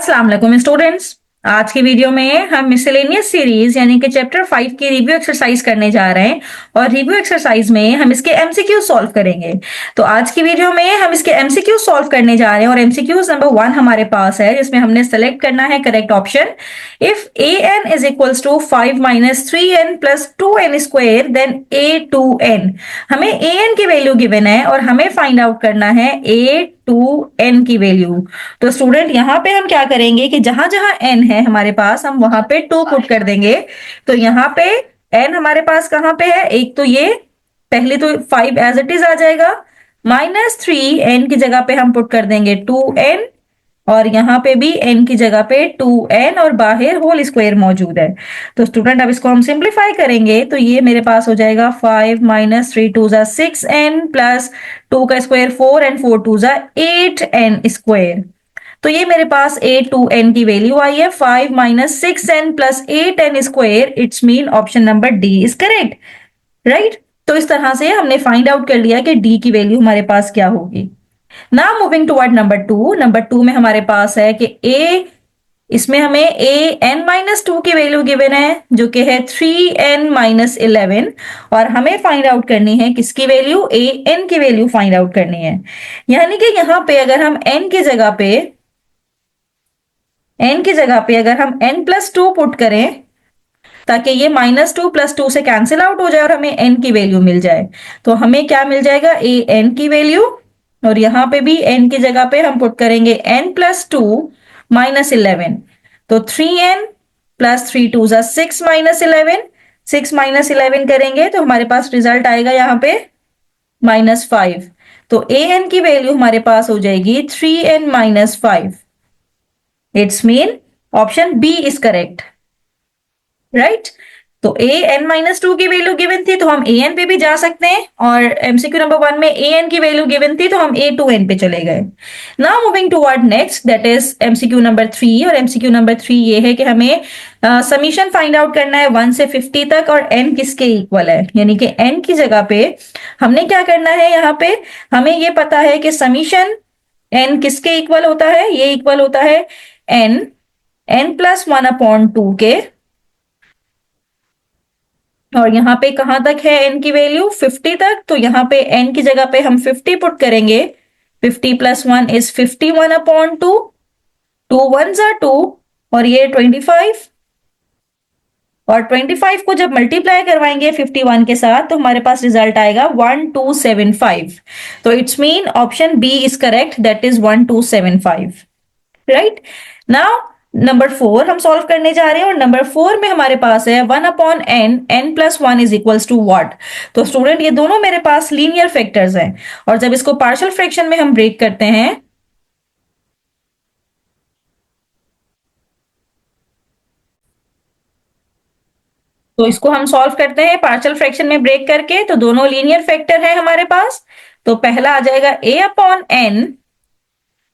अस्सलाम वालेकुम स्टूडेंट्स। आज की वीडियो में हम मिसलेनियस सीरीज यानी कि चैप्टर 5 की रिव्यू एक्सरसाइज करने जा रहे हैं और रिव्यू एक्सरसाइज में हम इसके एमसीक्यू सॉल्व करेंगे। तो आज की वीडियो में हम इसके एमसीक्यू सॉल्व करने जा रहे हैं और एमसीक्यूज नंबर 1 हमारे पास है जिसमें हमने सेलेक्ट करना है correct option. If A N is equals to 5 minus 3n plus 2n square then a2n। हमें ए एन की वैल्यू गिवन है और हमें फाइंड आउट करना है a2n की वैल्यू। तो स्टूडेंट यहाँ पे हम क्या करेंगे कि जहां जहां n है हमारे पास हम वहां पे 2 पुट कर देंगे। तो यहाँ पे n हमारे पास कहाँ पे है, एक तो ये पहले तो 5 एज इट इज आ जाएगा, -3 n की जगह पे हम पुट कर देंगे 2n और यहाँ पे भी n की जगह पे 2n और बाहर होल स्क्वायर मौजूद है। तो स्टूडेंट अब इसको हम सिंप्लीफाई करेंगे तो ये मेरे पास हो जाएगा 5 माइनस 3 2 जा 6n प्लस 2 का स्क्वायर 4 एंड 4 2 जा 8n स्क्वायर। तो ये मेरे पास a2n की वैल्यू आई है 5 minus 6n plus 8n square. It's mean option number D is correct, right. तो इस तरह से हमने फाइंड आउट कर लिया कि डी की वैल्यू हमारे पास क्या होगी। नाउ मूविंग टुवर्ड नंबर 2 में हमारे पास है कि a, इसमें हमें a n माइनस 2 की वैल्यू गिवन है जो कि है 3n माइनस 11 और हमें फाइंड आउट करनी है किसकी वैल्यू, a n की वैल्यू फाइंड आउट करनी है। यानी कि यहाँ पे अगर हम n की जगह पे अगर हम n प्लस 2 पुट करें ताकि ये -2 प्लस 2 से कैंसिल आउट हो जाए और हमें n की वैल्यू मिल जाए, तो हमें क्या मिल जाएगा, a n की वैल्यू और यहाँ पे भी n की जगह पे हम पुट करेंगे n प्लस 2 माइनस 11। तो 3n प्लस 3 2 जा 6 माइनस 11, 6 माइनस 11 करेंगे तो हमारे पास रिजल्ट आएगा यहाँ पे -5। तो a n की वैल्यू हमारे पास हो जाएगी 3n minus 5। It's mean option B is correct, right. तो ए एन माइनस 2 की वैल्यू गिवन थी तो हम ए एन पे भी जा सकते हैं और एमसीक्यू नंबर 1 में ए एन की वैल्यू गिवन थी तो हम a2n पे चले गए। Now moving toward next, that is MCQ number 3। और एमसीक्यू नंबर 3 ये है कि हमें समीशन फाइंड आउट करना है 1 से 50 तक और n किसके इक्वल है, यानी कि n की जगह पे हमने क्या करना है, यहाँ पे हमें ये पता है कि समीशन n किसके इक्वल होता है, ये इक्वल होता है n प्लस 1/2 के। और यहाँ पे कहां तक है n की वैल्यू, 50 तक। तो यहाँ पे n की जगह पे हम 50 पुट करेंगे, 50 प्लस 1 इज 51/2, 2 1 जा 2 और ये 25 और 25 को जब मल्टीप्लाई करवाएंगे 51 के साथ तो हमारे पास रिजल्ट आएगा 1275। तो it's mean option B is correct, that is 1275, right. Now number 4 हम सॉल्व करने जा रहे हैं और नंबर 4 में हमारे पास है 1/n, n plus 1 is equals to what. तो स्टूडेंट ये दोनों मेरे पास लीनियर फैक्टर्स हैं और जब इसको पार्शियल फ्रैक्शन में हम ब्रेक करते हैं तो इसको हम सॉल्व करते हैं पार्शियल फ्रैक्शन में ब्रेक करके, तो दोनों लीनियर फैक्टर है हमारे पास। तो पहला आ जाएगा a/n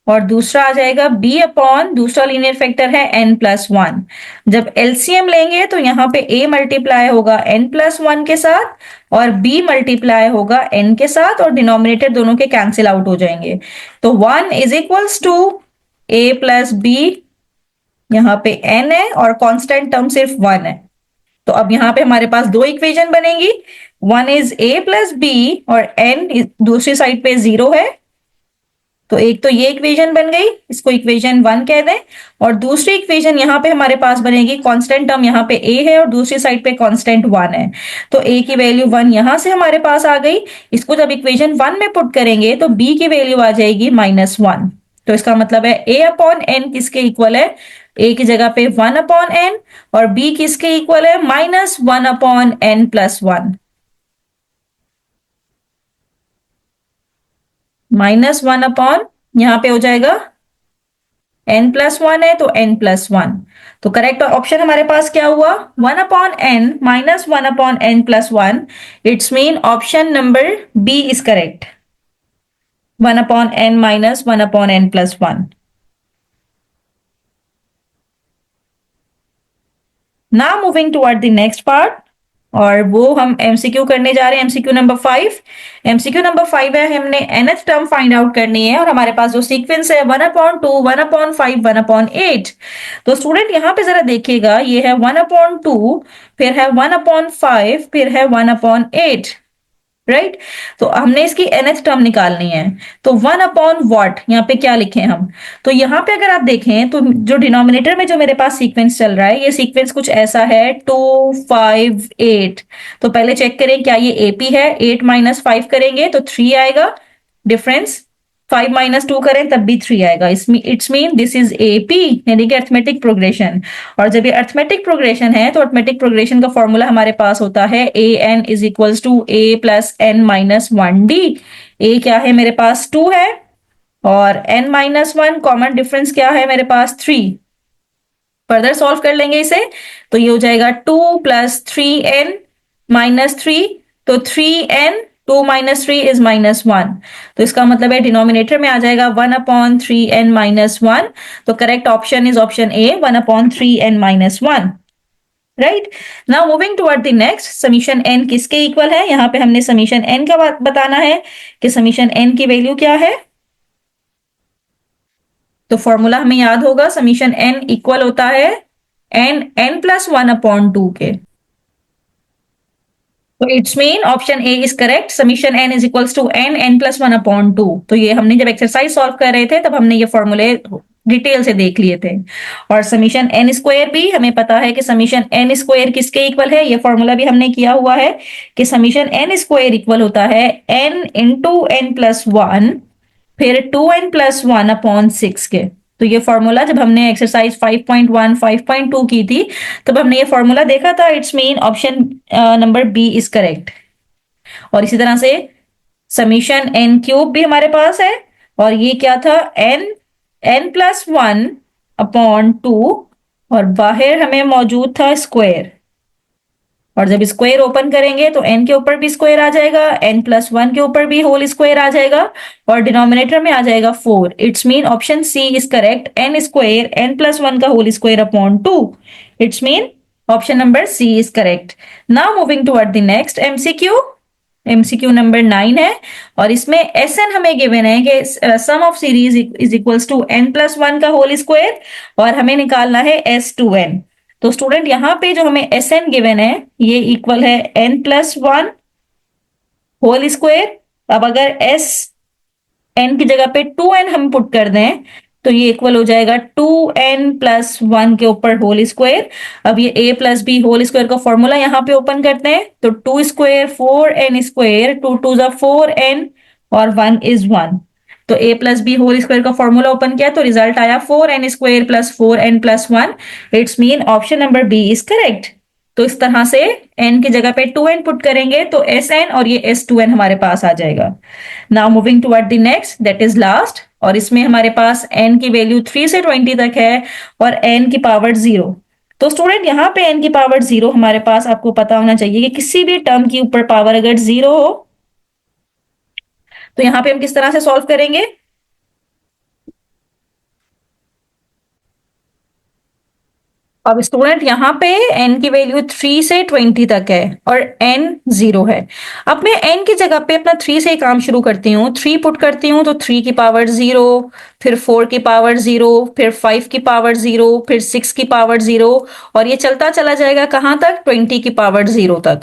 और दूसरा आ जाएगा b अपॉन दूसरा लीनियर फैक्टर है n प्लस 1। जब एलसीएम लेंगे तो यहाँ पे a मल्टीप्लाई होगा n प्लस 1 के साथ और b मल्टीप्लाई होगा n के साथ और डिनोमिनेटर दोनों के कैंसिल आउट हो जाएंगे। तो 1 is equals to a plus B, यहाँ पे n है और कांस्टेंट टर्म सिर्फ 1 है। तो अब यहाँ पे हमारे पास दो इक्वेशन बनेगी, 1 इज a प्लस बी और n दूसरी साइड पे 0 है। तो एक तो ये इक्वेशन बन गई, इसको इक्वेशन 1 कह दें। और दूसरी इक्वेशन यहाँ पे हमारे पास बनेगी, कांस्टेंट टर्म यहाँ पे a है और दूसरी साइड पे कांस्टेंट 1 है। तो a की वैल्यू 1 यहां से हमारे पास आ गई। इसको जब इक्वेशन 1 में पुट करेंगे तो b की वैल्यू आ जाएगी -1। तो इसका मतलब है a अपॉन n किसके इक्वल है, a की जगह पे 1/n और b किसके इक्वल है, -1/n प्लस 1। -1 यहां पे हो जाएगा n प्लस 1 है तो n प्लस 1। तो करेक्ट ऑप्शन हमारे पास क्या हुआ, 1/n -1/n plus 1। It's mean option number B is correct, 1/n -1/n plus 1। Now moving toward the next part और वो हम एमसीक्यू करने जा रहे हैं, एमसीक्यू नंबर 5। एमसीक्यू नंबर 5 है, हमने nth टर्म फाइंड आउट करनी है और हमारे पास जो सीक्वेंस है 1/2, 1/5, 1/8। तो स्टूडेंट यहाँ पे जरा देखिएगा, ये है 1/2, फिर है 1/5, फिर है 1/8, राइट। तो हमने इसकी nth टर्म निकालनी है। तो 1/what यहाँ पे क्या लिखे हम? तो यहाँ पे अगर आप देखें तो जो डिनोमिनेटर में जो मेरे पास सीक्वेंस चल रहा है, ये सीक्वेंस कुछ ऐसा है 2 5 8। तो पहले चेक करें क्या ये एपी है। 8 माइनस 5 करेंगे तो 3 आएगा डिफरेंस। 5 माइनस 2 करें तब भी 3 आएगा। It's mean this is AP, यानी कि अर्थमेटिक प्रोग्रेशन। और जब ये अर्थमेटिक प्रोग्रेशन है तो अर्थमेटिक प्रोग्रेशन का फॉर्मूला हमारे पास होता है a N is equals to a plus n minus 1 d. A क्या है मेरे पास 2 है, और n माइनस 1 कॉमन डिफरेंस क्या है मेरे पास 3। फर्दर सॉल्व कर लेंगे इसे, तो ये हो जाएगा 2 प्लस 3n माइनस 3। तो 3n, 2 माइनस 3 इज -1। तो इसका मतलब है डिनोमिनेटर में आ जाएगा 1/3n माइनस 1। तो correct option is option A, 1/3n minus 1। Right. Now moving toward the next, summation n किसके इक्वल है? यहाँ पे हमने समीशन n का बताना है कि समीशन n की वैल्यू क्या है। तो फॉर्मूला हमें याद होगा, समीशन n इक्वल होता है n प्लस 1/2 के। तो it's mean option A is correct, summation n is equals to n plus 1/2। तो ये हमने जब एक्सरसाइज सॉल्व कर रहे थे तब हमने ये फॉर्मूले डिटेल से देख लिए थे। और समीशन n स्क्वायर भी हमें पता है कि समीशन n स्क्वायर किसके इक्वल है, ये फॉर्मूला भी हमने किया हुआ है कि समीशन n स्क्वायर इक्वल होता है n इंटू n प्लस 1 फिर 2n प्लस 1/6 के। तो ये फॉर्मूला जब हमने एक्सरसाइज 5.1 5.2 की थी तब हमने ये फॉर्मूला देखा था। It's mean option number B is correct. और इसी तरह से समीशन n क्यूब भी हमारे पास है, और ये क्या था n प्लस 1/2, और बाहर हमें मौजूद था स्क्वायर। और जब स्क्वायर ओपन करेंगे तो n के ऊपर भी स्क्वायर आ जाएगा, n प्लस 1 के ऊपर भी होल स्क्वायर आ जाएगा, और डिनोमिनेटर में आ जाएगा 4। It's mean option C is correct, n square n plus 1 का whole square upon 2। It's mean option number C is correct. Now moving toward the next MCQ. MCQ number 9 है, और इसमें S N हमें given है कि sum of series is equals to n plus 1 का whole square, और हमें निकालना है S2n। तो स्टूडेंट यहाँ पे जो हमें एस एन गिवन है ये इक्वल है n प्लस 1 होल स्क्वायर। अब अगर एस एन की जगह पे 2n हम पुट कर दें तो ये इक्वल हो जाएगा 2n प्लस 1 के ऊपर होल स्क्वायर। अब ये a plus B whole square का फॉर्मूला यहाँ पे ओपन करते हैं, तो 2 स्क्वायर 4n स्क्वायर, 2 2 जा 4n, और 1 इज 1। तो a plus B whole square का फॉर्मूला ओपन किया तो रिजल्ट आया 4n square plus 4n plus 1। It's mean option number B is correct. तो इस तरह से n की जगह पे 2n पुट करेंगे तो Sn और ये S2n हमारे पास आ जाएगा। Now moving toward the next, that is last, और इसमें हमारे पास n की वैल्यू 3 से 20 तक है और n की पावर 0। तो स्टूडेंट यहाँ पे n की पावर 0 हमारे पास, आपको पता होना चाहिए कि किसी भी टर्म की ऊपर पावर अगर 0 हो तो यहाँ पे हम किस तरह से सॉल्व करेंगे। अब स्टूडेंट यहाँ पे n की वैल्यू 3 से 20 तक है और n 0 है। अब मैं n की जगह पे अपना 3 से काम शुरू करती हूँ, 3 पुट करती हूँ तो 3 की पावर 0, फिर 4 की पावर 0, फिर 5 की पावर 0, फिर 6 की पावर 0, और ये चलता चला जाएगा कहाँ तक, 20 की पावर 0 तक।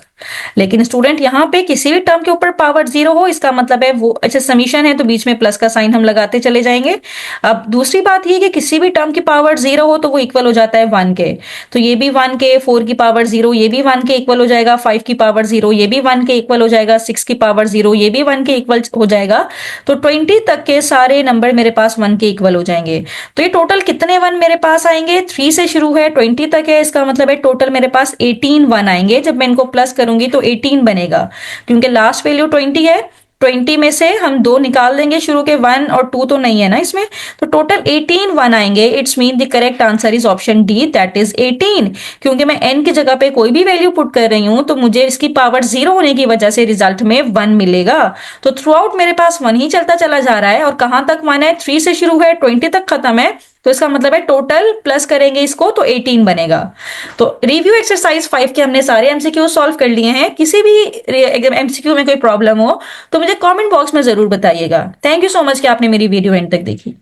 लेकिन स्टूडेंट यहाँ पे किसी भी टर्म के ऊपर पावर 0 हो, इसका मतलब है वो, अच्छा समीशन है तो बीच में प्लस का साइन हम लगाते चले जाएंगे। अब दूसरी बात ये कि किसी भी टर्म की पावर 0 हो तो वो इक्वल हो जाता है 1 के। तो ये भी 1 के, 4 की पावर 0 ये भी 1 के इक्वल हो जाएगा, 5 की पावर 0 ये भी 1 के इक्वल हो जाएगा, 6 की पावर 0 ये भी 1 के इक्वल हो जाएगा। तो 20 तक के सारे नंबर मेरे पास 1 के इक्वल हो जाएंगे। तो ये टोटल कितने 1 मेरे पास आएंगे, 3 से शुरू है 20 तक है, इसका मतलब है टोटल मेरे पास 18 1 आएंगे। जब मैं इनको प्लस करूंगी तो 18 बनेगा, क्योंकि लास्ट वैल्यू 20 है। 20 में से हम 2 निकाल देंगे शुरू के, 1 और 2 तो नहीं है ना इसमें, तो टोटल 18 1 आएंगे। It's mean the correct answer is option D, that is 18। क्योंकि मैं n की जगह पे कोई भी वैल्यू पुट कर रही हूं तो मुझे इसकी पावर 0 होने की वजह से रिजल्ट में 1 मिलेगा। तो थ्रू आउट मेरे पास 1 ही चलता चला जा रहा है, और कहां तक 1 है, 3 से शुरू है 20 तक खत्म है, तो इसका मतलब है टोटल प्लस करेंगे इसको तो 18 बनेगा। तो रिव्यू एक्सरसाइज 5 के हमने सारे एमसीक्यू सॉल्व कर लिए हैं। किसी भी एमसीक्यू में कोई प्रॉब्लम हो तो मुझे कमेंट बॉक्स में जरूर बताइएगा। थैंक यू सो मच कि आपने मेरी वीडियो एंड तक देखी।